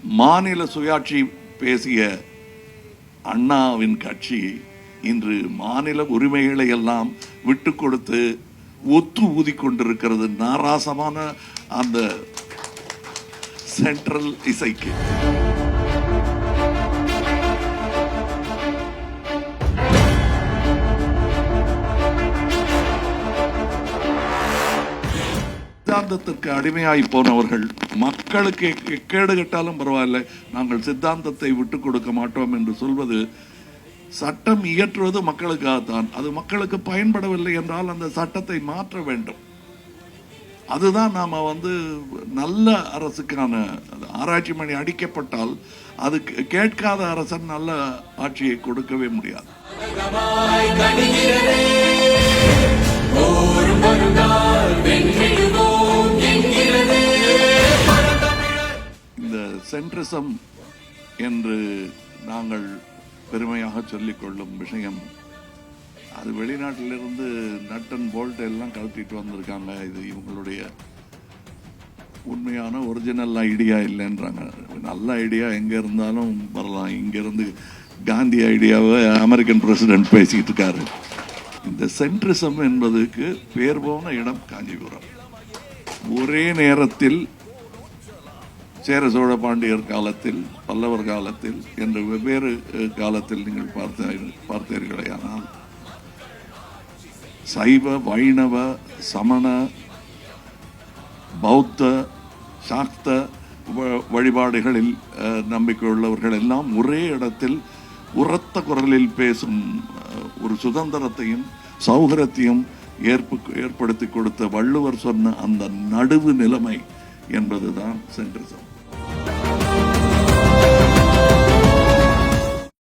மாநில சுயாட்சி பேசிய அண்ணாவின் கட்சி இன்று மாநில உரிமைகளை எல்லாம் விட்டு கொடுத்து ஒத்து ஊதி கொண்டிருக்கிறது நாராசமான அந்த சென்ட்ரல் இசைக்கு. சித்தாந்தத்திற்கு அடிமையாய் போனவர்கள் மக்களுக்கு கேடு கட்டாலும் பரவாயில்ல, நாங்கள் சித்தாந்தத்தை விட்டுக் கொடுக்க மாட்டோம் என்று சொல்வது, சட்டம் இயற்றுவது மக்களுக்காகத்தான். அது மக்களுக்கு பயன்படவில்லை என்றால் அந்த சட்டத்தை மாற்ற வேண்டும். அதுதான் நாம நல்ல அரசுக்கான ஆராய்ச்சி மணி அடிக்கப்பட்டால் அது கேட்காத அரசன் நல்ல ஆட்சியை கொடுக்கவே முடியாது. இந்த சென்ட்ரிசம் என்று நாங்கள் பெருமையாக சொல்லிக் கொள்ளும் விஷயம், அது வெளிநாட்டிலிருந்து நட் அண்ட் போல்ட் எல்லாம் கழட்டிட்டு வந்திருக்காங்க. இது இவங்களுடைய உண்மையான ஒரிஜினல் ஐடியா இல்லைன்றாங்க. நல்ல ஐடியா எங்கே இருந்தாலும் வரலாம். இங்கேருந்து காந்தி ஐடியாவை அமெரிக்கன் பிரசிடென்ட் பேசிக்கிட்டு இருக்காரு. இந்த சென்ட்ரிசம் என்பதுக்கு பேர் போன இடம் காஞ்சிபுரம். ஒரே நேரத்தில் சேர சோழ பாண்டியர் காலத்தில், பல்லவர் காலத்தில் என்று வெவ்வேறு காலத்தில் நீங்கள் பார்த்தீர்களே, ஆனால் சைவ, வைணவ, சமண, பௌத்த, சாக்த வழிபாடுகளில் நம்பிக்கை உள்ளவர்கள் எல்லாம் ஒரே இடத்தில் உரத்த குரலில் பேசும் ஒரு சுதந்திரத்தையும் சௌகரியத்தையும் ஏற்படுத்தி கொடுத்த வள்ளுவர் சொன்ன அந்த நடுவு நிலைமை என்பதுதான் சென்ட்ரிசம்.